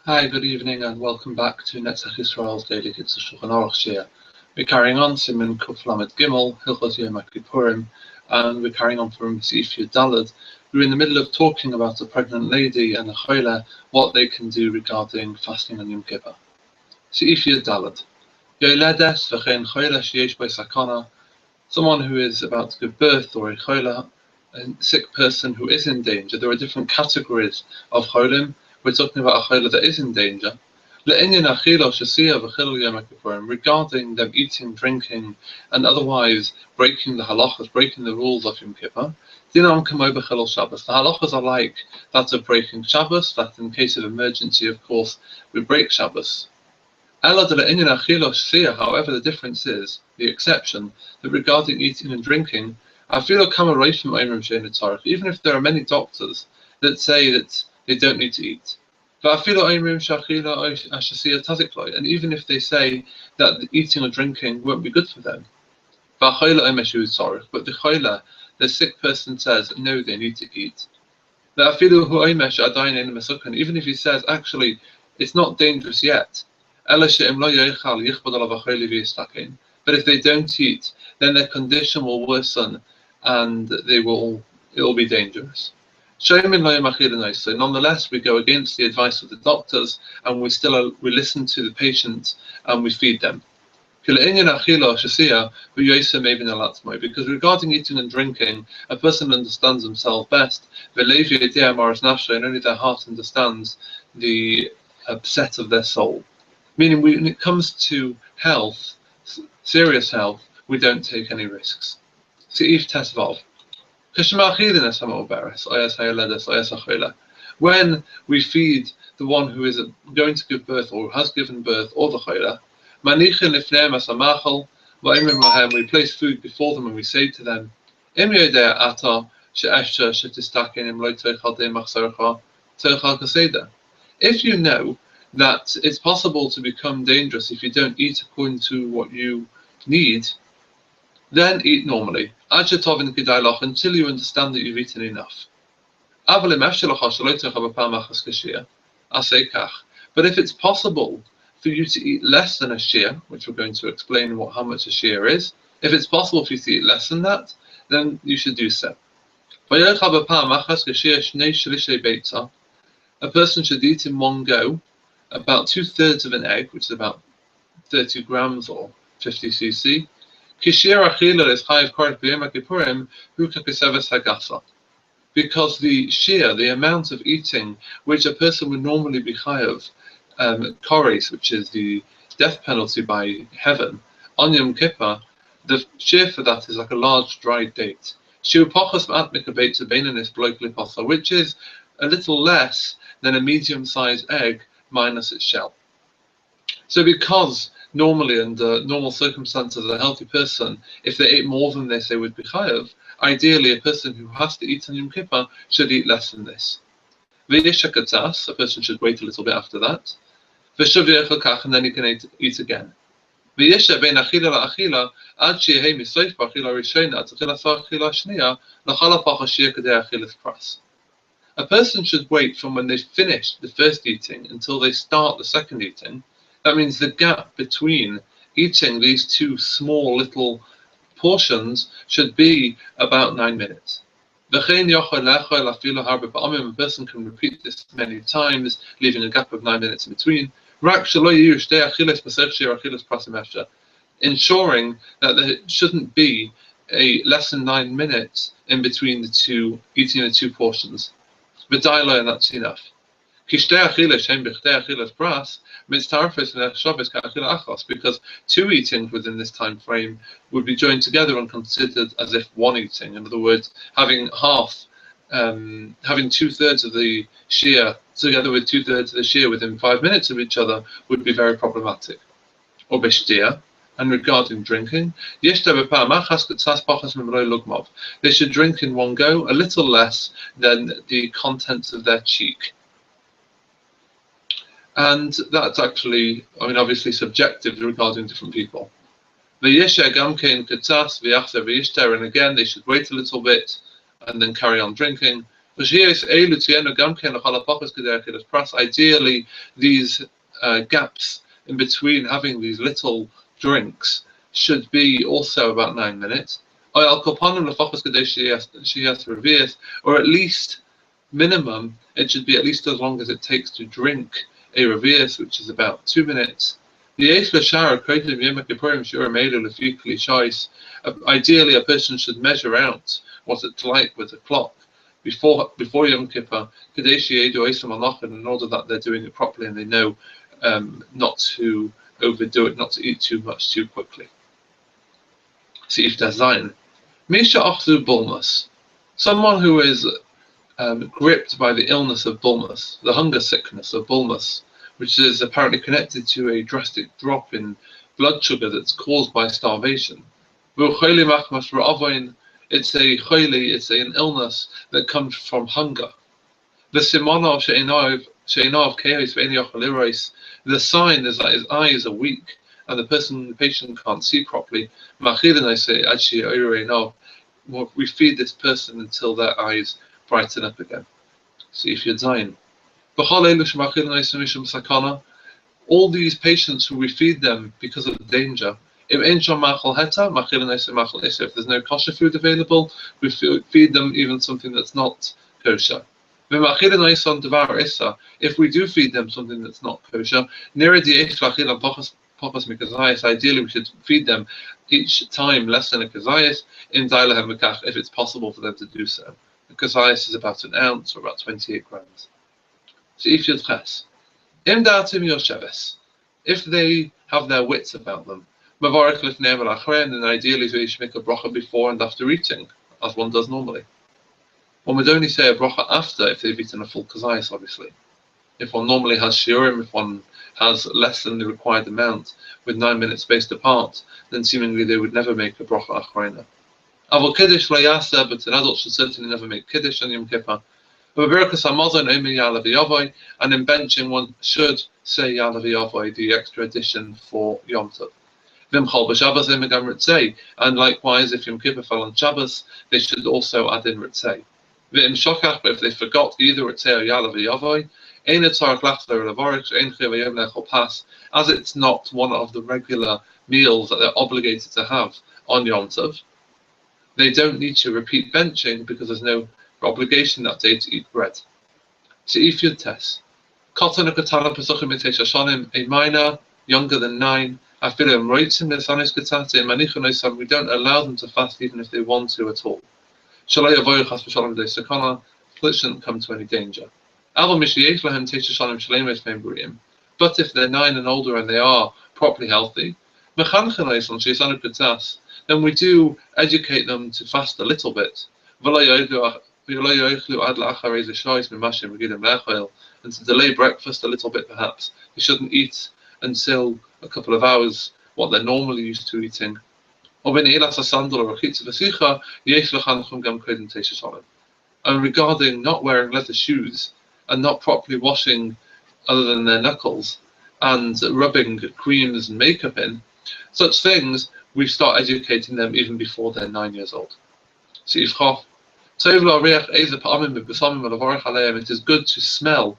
Hi, good evening, and welcome back to Netzach Israel's daily Kitzur Shulchan Aruch Shir. We're carrying on Siman Kuf Lamed Gimel, Hilchot Yom Kippurim, and we're carrying on from Seif Yud Daled. We're in the middle of talking about a pregnant lady and a choile, what they can do regarding fasting on Yom Kippur. Seif Yud Daled. Yoledes v'chein choile sheyesh bo sakana. Someone who is about to give birth, or a choile, a sick person who is in danger. There are different categories of cholim. We're talking about a choile that is in danger. Regarding them eating, drinking, and otherwise breaking the halachas, breaking the rules of Yom Kippur, the halachas are like that of breaking Shabbos, that in case of emergency, of course, we break Shabbos. However, the difference is, the exception, that regarding eating and drinking, even if there are many doctors that say that they don't need to eat, and even if they say that eating or drinking won't be good for them, but the choile, the sick person, says no, they need to eat. Even if he says actually it's not dangerous yet, but if they don't eat, then their condition will worsen and it will be dangerous. So nonetheless, we go against the advice of the doctors, and we listen to the patient and we feed them. Because regarding eating and drinking, a person understands himself best, and only their heart understands the upset of their soul. Meaning, when it comes to health, serious health, we don't take any risks. Seif Tesvav. When we feed the one who is going to give birth or has given birth, or the choile, we place food before them and we say to them, if you know that it's possible to become dangerous if you don't eat according to what you need, then eat normally, until you understand that you've eaten enough. But if it's possible for you to eat less than a shear, which we're going to explain how much a shear is, if it's possible for you to eat less than that, then you should do so. A person should eat in one go about 2/3 of an egg, which is about 30 grams or 50 cc. Because the shear, the amount of eating which a person would normally be chayav, koris, which is the death penalty by heaven, on Yom Kippur, the shear for that is like a large dried date, which is a little less than a medium-sized egg minus its shell. So because normally, under normal circumstances, a healthy person, if they ate more than this, they would be chayav. Ideally, a person who has to eat on Yom Kippur should eat less than this. A person should wait a little bit after that. And then he can eat again. A person should wait from when they finish the first eating until they start the second eating. That means the gap between eating these two small little portions should be about 9 minutes. A person can repeat this many times, leaving a gap of 9 minutes in between, ensuring that there shouldn't be a less than 9 minutes in between the two, eating the two portions. And that's enough. Because two eatings within this time frame would be joined together and considered as if one eating. In other words, having 2/3 of the shear together with 2/3 of the shear within 5 minutes of each other would be very problematic. Or beshtia. And regarding drinking, they should drink in one go, a little less than the contents of their cheek. And that's actually, obviously subjective regarding different people. And again, they should wait a little bit and then carry on drinking. Ideally, these gaps in between having these little drinks should be also about 9 minutes. Or at least minimum, it should be at least as long as it takes to drink a revius, which is about 2 minutes. Ideally, a person should measure out what it's like with a clock before Yom Kippur, in order that they're doing it properly and they know not to overdo it, not to eat too much too quickly. See if there's Zion. Misha Achzu Bulmus, someone who is gripped by the illness of bulmus, the hunger sickness of bulmus, which is apparently connected to a drastic drop in blood sugar that's caused by starvation. It's an illness that comes from hunger. The Siman the sign is that his eyes are weak and the patient can't see properly. We feed this person until their eyes brighten up again. See if you're dying. All these patients who we feed them because of danger. If there's no kosher food available, we feed them even something that's not kosher. If we do feed them something that's not kosher, ideally we should feed them each time less than a kazayas if it's possible for them to do so. The kazayas is about an ounce or about 28 grams. So if you'd ches, if they have their wits about them, then ideally they should make a bracha before and after eating, as one does normally. One would only say a bracha after if they've eaten a full kazayas, obviously. If one normally has shiurim, if one has less than the required amount, with 9 minutes spaced apart, then seemingly they would never make a bracha achrona. But an adult should certainly never make kiddush on Yom Kippur. And in benching, one should say Yalav Yavai, the extra addition for Yom Tov. And likewise, if Yom Kippur fell on Shabbos, they should also add in Ritzei. But if they forgot either Ritzei or Yalav Yavai, as it's not one of the regular meals that they're obligated to have on Yom Tov, they don't need to repeat benching because there's no obligation that day to eat bread. So if you test, a minor younger than 9, we don't allow them to fast even if they want to at all. It shouldn't come to any danger. But if they're 9 and older and they are properly healthy, then we do educate them to fast a little bit. And to delay breakfast a little bit perhaps. They shouldn't eat until a couple of hours what they're normally used to eating. And regarding not wearing leather shoes and not properly washing other than their knuckles and rubbing creams and makeup in, such things we start educating them even before they're 9 years old. It is good to smell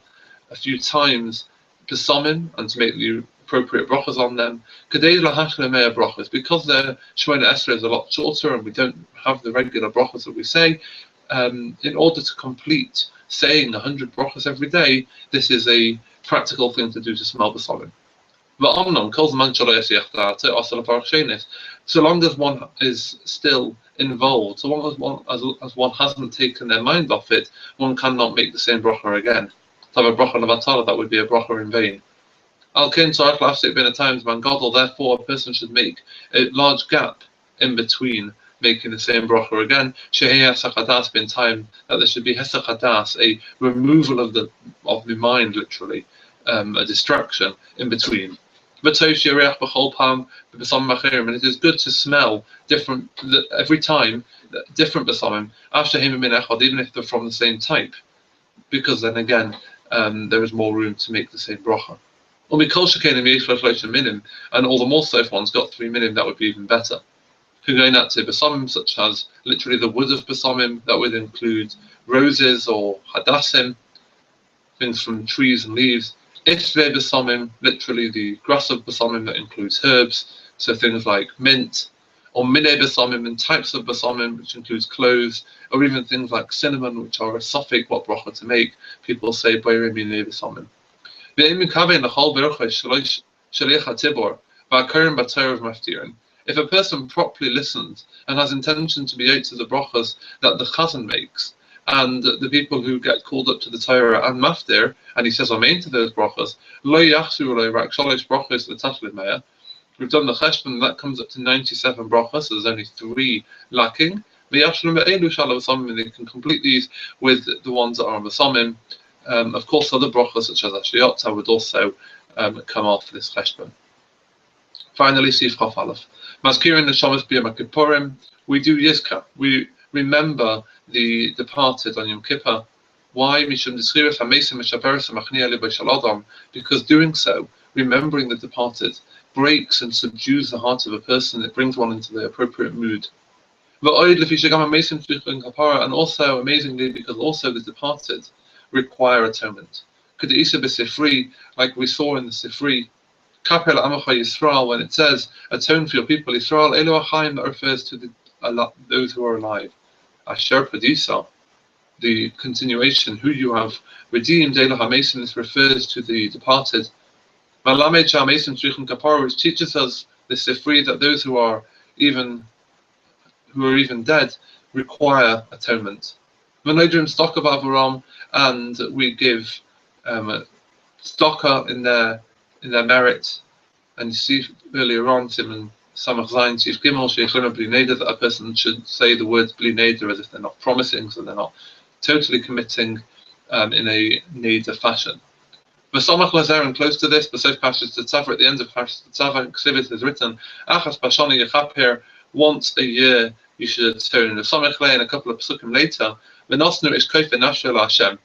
a few times besamim and to make the appropriate brachas on them. Because their Shemona Esrei is a lot shorter and we don't have the regular brachas that we say, in order to complete saying 100 brachas every day, this is a practical thing to do to smell besamim. So long as one is still involved, so long as one hasn't taken their mind off it, one cannot make the same bracha again. To have a bracha levatala, that would be a bracha in vain. Therefore, a person should make a large gap in between making the same bracha again. In time that there should be hesach hadas, a removal of the mind, literally, a distraction in between. And it is good to smell different every time, different besamim, even if they're from the same type, because then again there is more room to make the same bracha. And all the more so if one's got 3 minim, that would be even better. Hugainatze Basomim, such as literally the wood of Basomim, that would include roses or hadassim, things from trees and leaves. Ifve Basomim, literally the grass of Basomim, that includes herbs, so things like mint, or Mine Basomim, and types of Basomim, which includes cloves, or even things like cinnamon, which are a suffix what bracha to make. People say Boire Mine Basomim. If a person properly listens and has intention to be out to the brachas that the chazan makes, and the people who get called up to the Torah and maftir, and he says amen to those brachas, lo yachsu lo rak shalosh brachas l'tachlit me'ah. We've done the cheshbon, that comes up to 97 brachas, so there's only 3 lacking. They can complete these with the ones that are on the Basomim. Of course, other brachas such as Ashliyot would also come off this cheshbon. Finally, Sif Chaf Aleph. Mazkirin Neshamas B'Yom Kippurim. We do Yizka. We remember the departed on Yom Kippur. Why? Because doing so, remembering the departed, breaks and subdues the heart of a person. It brings one into the appropriate mood. And also, amazingly, because also the departed require atonement. Like we saw in the Sifri, Kapel Amacha Yisrael, when it says atone for your people Yisrael, Elu Achaim, that refers to those who are alive. Asher Padisa, the continuation, who you have redeemed. Elu HaMesim, this refers to the departed. Malamed HaMesim Shulchan Kapara, which teaches us the Sifri that those who are even dead require atonement. Menodrim stock of Avaram, and we give stocker in their merit. And you see earlier on, Siman Samach Zayin Chief Gimel Sheikhona Bli Neder, that a person should say the word Bli Neder as if they're not promising, so they're not totally committing in a Neder fashion. V'samach Lazer, and close to this, B'Sof Parshas Tetzaveh, at the end of Parshas Tetzaveh, Ksivit is written, Achas Pashani Yechaper, once a year you should turn. V'samach Le, and a couple of psukim later, V'nosnu Ish Kofer Nafsho Hashem,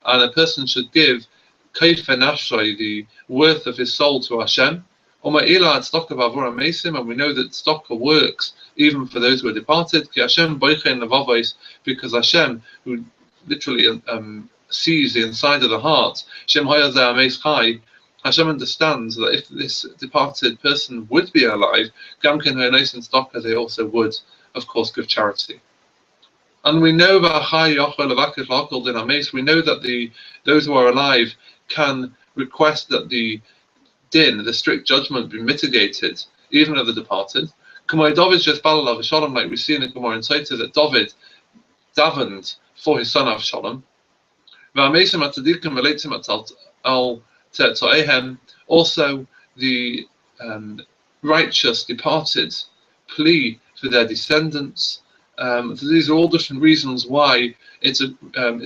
and a person should give Kofer Nafsho, the worth of his soul, to Hashem. And we know that tzedakah works even for those who are departed. Because Hashem, who literally sees the inside of the heart, Hashem understands that if this departed person would be alive, they also would, of course, give charity. And we know that those who are alive can request that the din, the strict judgment, be mitigated, even of the departed. Like we see in the Gemara in Sotah, that David davened for his son Avshalom. Also, the righteous departed plea for their descendants. So these are all different reasons why it's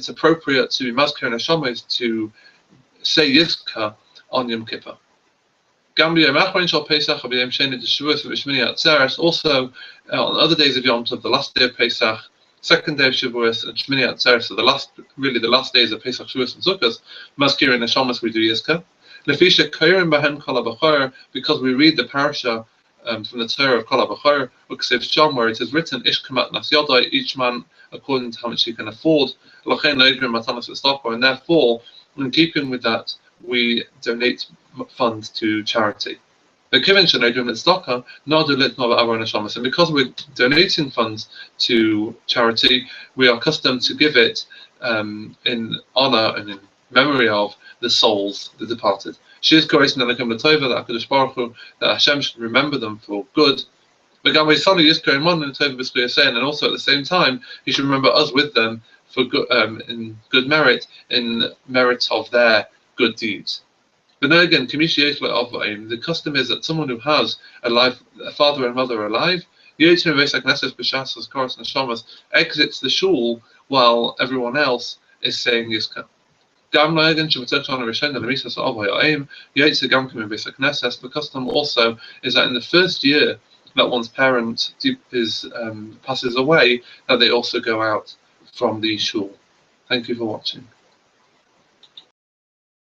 appropriate to be Mazkir and Hashamas to say Yizka on Yom Kippur. Also, on other days of Yom Tov, the last day of Pesach, second day of Shavuos, and Shmini Atzeres, so the last days of Pesach, Shavuos, and Sukkot, Mazkir and Neshamas, we do Yizka. Because we read the parasha from the Torah of Kol HaBachor, where it is written, Ish Kamat Nas Yodai, each man according to how much he can afford, and therefore, in keeping with that, we donate funds to charity. And because we're donating funds to charity, we are accustomed to give it in honor and in memory of the souls, the departed. That Hashem should remember them for good. And also at the same time, He should remember us with them for good, in good merit, in merit of their good deeds. But then again, the custom is that someone who has a father and mother alive, exits the shul while everyone else is saying Yizka. The custom also is that in the first year that one's parent passes away, that they also go out from the shul. Thank you for watching.